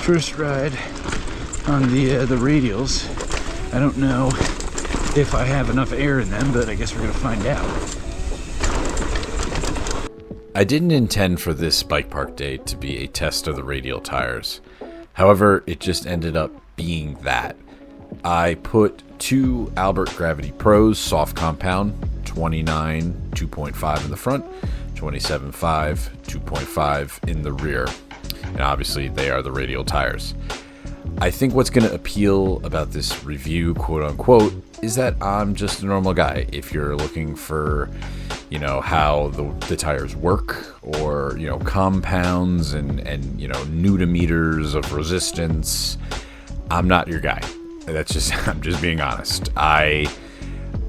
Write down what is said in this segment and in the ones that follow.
first ride on the Radials. I don't know if I have enough air in them, but I guess we're gonna find out. I didn't intend for this bike park day to be a test of the Radial tires. However, it just ended up being that. I put two Albert Gravity Pros soft compound, 29 2.5 in the front, 27.5 2.5 in the rear. And obviously they are the Radial tires. I think what's going to appeal about this review, quote unquote, is that I'm just a normal guy. If you're looking for, how the tires work, or, compounds and newton-meters of resistance, I'm not your guy. I'm just being honest. I'm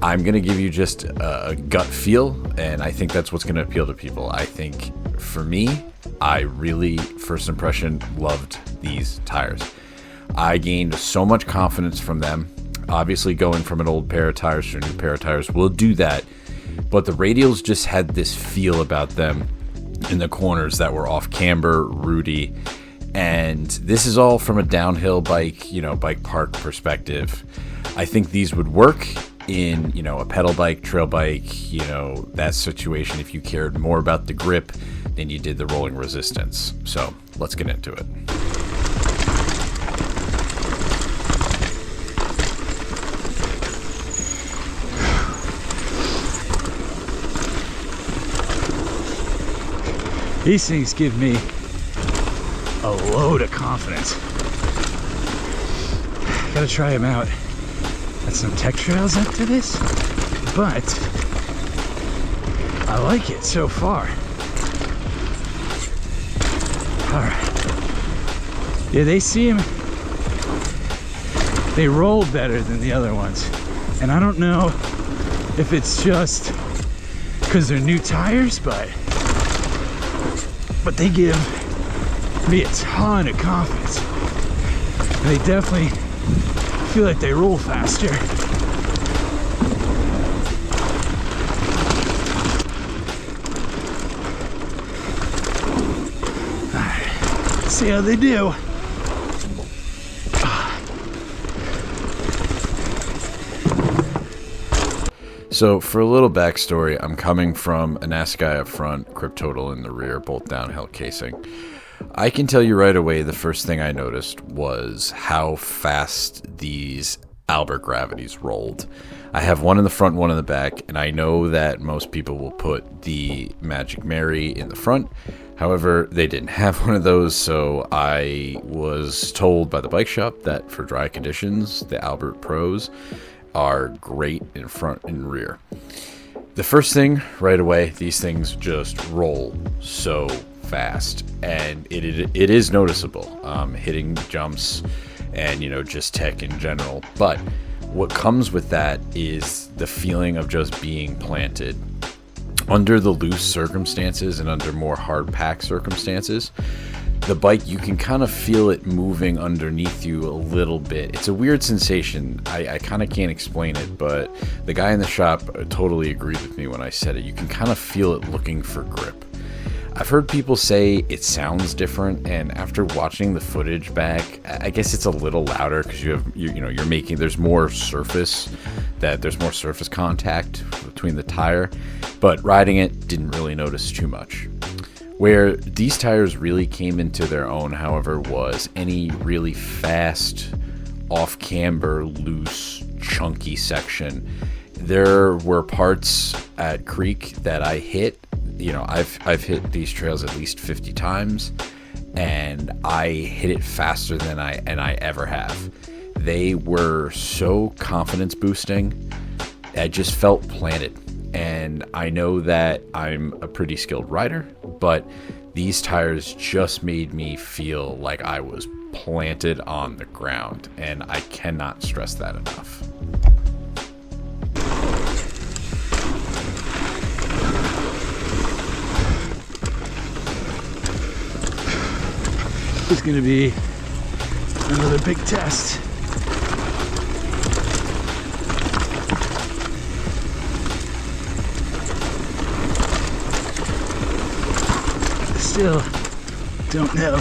going to give you just a gut feel, and I think that's what's going to appeal to people. I think for me, I really, first impression, loved these tires. I gained so much confidence from them. Obviously, going from an old pair of tires to a new pair of tires will do that. But the Radials just had this feel about them in the corners that were off camber, rooty. And this is all from a downhill bike, bike park perspective. I think these would work in, a pedal bike, trail bike, that situation if you cared more about the grip than you did the rolling resistance. So let's get into it. These things give me a load of confidence. Gotta try them out at some tech trails after this, but I like it so far. Alright. Yeah, they roll better than the other ones. And I don't know if it's just because they're new tires, but they give me a ton of confidence. And they definitely feel like they roll faster. Alright, see how they do. So for a little backstory, I'm coming from a Naskai up front, Grip Total in the rear, both downhill casing. I can tell you right away, the first thing I noticed was how fast these Albert Gravities rolled. I have one in the front, one in the back, and I know that most people will put the Magic Mary in the front. However, they didn't have one of those, so I was told by the bike shop that for dry conditions, the Albert Pros are great in front and rear. The first thing right away, these things just roll so fast, and it is noticeable, hitting jumps and just tech in general. But what comes with that is the feeling of just being planted under the loose circumstances and under more hard pack circumstances. The bike, you can kind of feel it moving underneath you a little bit. It's a weird sensation. I kind of can't explain it, but the guy in the shop totally agreed with me when I said it. You can kind of feel it looking for grip. I've heard people say it sounds different, and after watching the footage back, I guess it's a little louder because you're making, there's more surface contact between the tire, but riding it didn't really notice too much. Where these tires really came into their own, however, was any really fast, off-camber, loose, chunky section. There were parts at Creek that I hit. I've hit these trails at least 50 times, and I hit it faster than I ever have. They were so confidence boosting. I just felt planted. And I know that I'm a pretty skilled rider, but these tires just made me feel like I was planted on the ground, and I cannot stress that enough. It's gonna be another big test. Still don't know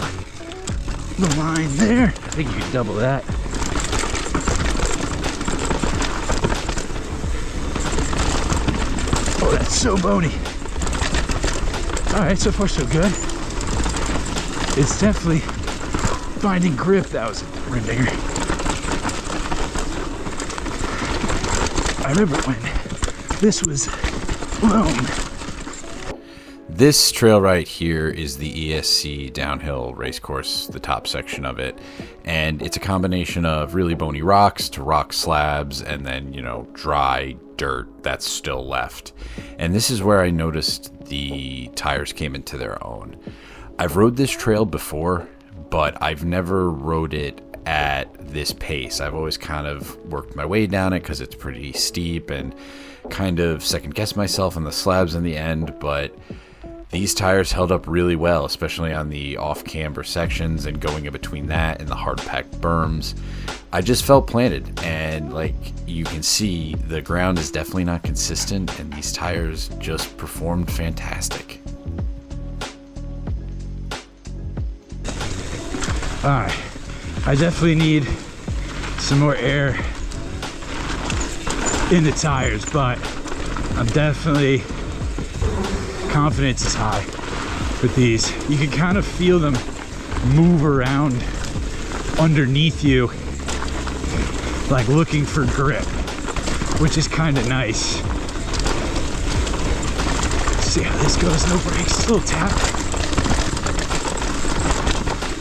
the line there. I think you can double that. Oh, that's so bony. All right, so far so good. It's definitely finding grip. That was a rim dinger. I remember when this was loam. This trail right here is the ESC downhill race course, the top section of it. And it's a combination of really bony rocks to rock slabs and then, you know, dry dirt that's still left. And this is where I noticed the tires came into their own. I've rode this trail before, but I've never rode it at this pace. I've always kind of worked my way down it because it's pretty steep and kind of second guessed myself on the slabs in the end, but these tires held up really well, especially on the off-camber sections and going in between that and the hard-packed berms. I just felt planted, and like you can see, the ground is definitely not consistent, and these tires just performed fantastic. Alright, I definitely need some more air in the tires, but I'm definitely confidence is high with these. You can kind of feel them move around underneath you, like looking for grip, which is kind of nice. See how this goes, no brakes, little tap.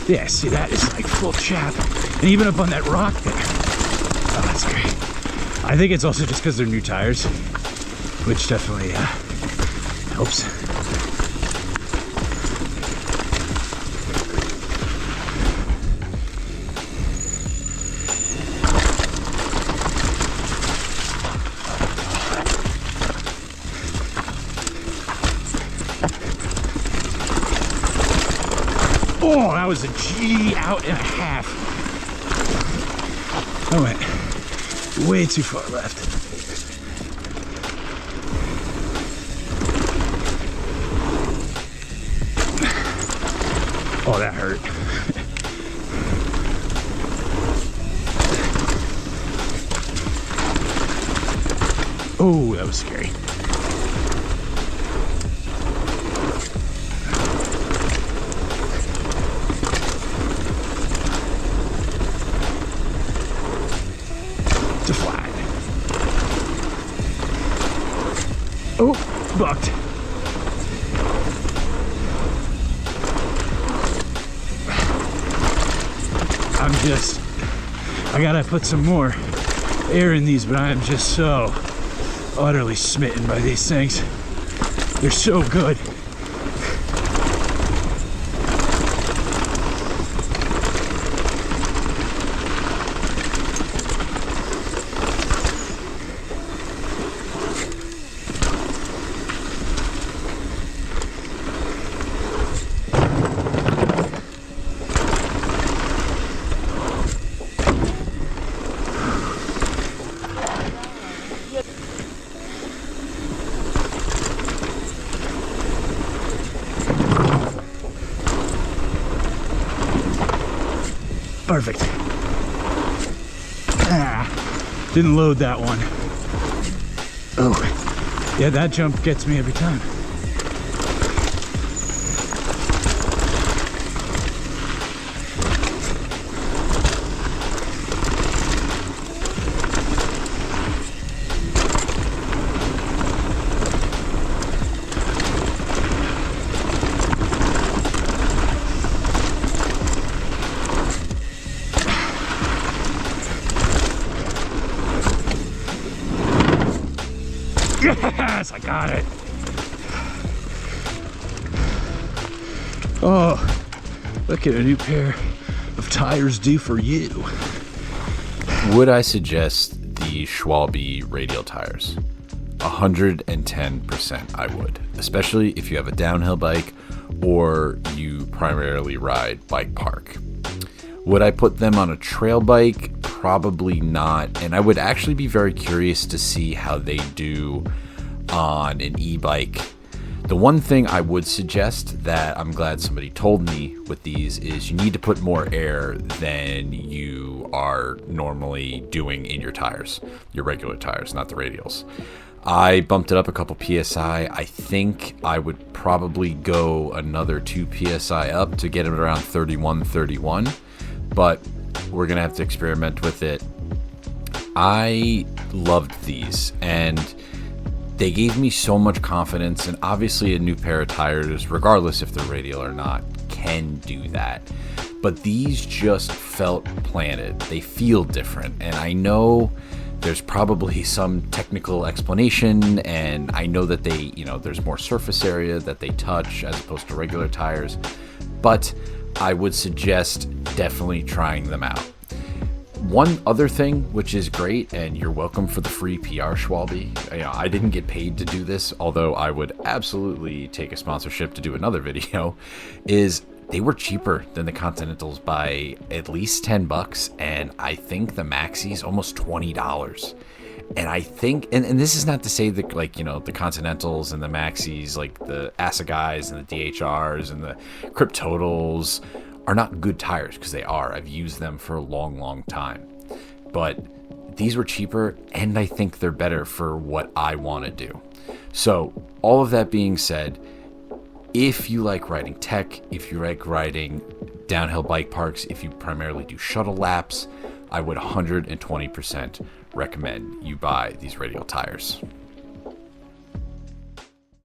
Yeah, see, that is like full chap. And even up on that rock there. Oh, that's great. I think it's also just because they're new tires, which definitely helps. Oh, that was a G out and a half. I went way too far left. Oh, that hurt. Oh, that was scary. To flat. Oh, bucked. I gotta put some more air in these, but I am just so utterly smitten by these things. They're so good. Perfect. Didn't load that one. Oh, yeah, that jump gets me every time. Yes, I got it. Oh, look at a new pair of tires do for you. Would I suggest the Schwalbe radial tires? 110% I would, especially if you have a downhill bike or you primarily ride bike park. Would I put them on a trail bike? Probably not, and I would actually be very curious to see how they do on an e-bike. The one thing I would suggest that I'm glad somebody told me with these is you need to put more air than you are normally doing in your tires, your regular tires, not the Radials. I bumped it up a couple PSI. I think I would probably go another 2 PSI up to get it around 31, but we're going to have to experiment with it. I loved these, and they gave me so much confidence, and obviously a new pair of tires, regardless if they're radial or not, can do that. But these just felt planted. They feel different, and I know there's probably some technical explanation, and I know that they, there's more surface area that they touch as opposed to regular tires, but I would suggest definitely trying them out. One other thing, which is great, and you're welcome for the free PR, Schwalbe. I didn't get paid to do this, although I would absolutely take a sponsorship to do another video, is they were cheaper than the Continentals by at least $10, and I think the Maxis almost $20. And I think, and this is not to say that, the Continentals and the Maxis, like the Asagais and the DHRs and the Cryptotals, are not good tires, because they are. I've used them for a long time. But these were cheaper, and I think they're better for what I want to do. So, all of that being said, if you like riding tech, if you like riding downhill bike parks, if you primarily do shuttle laps, I would 120% recommend you buy these Radial tires.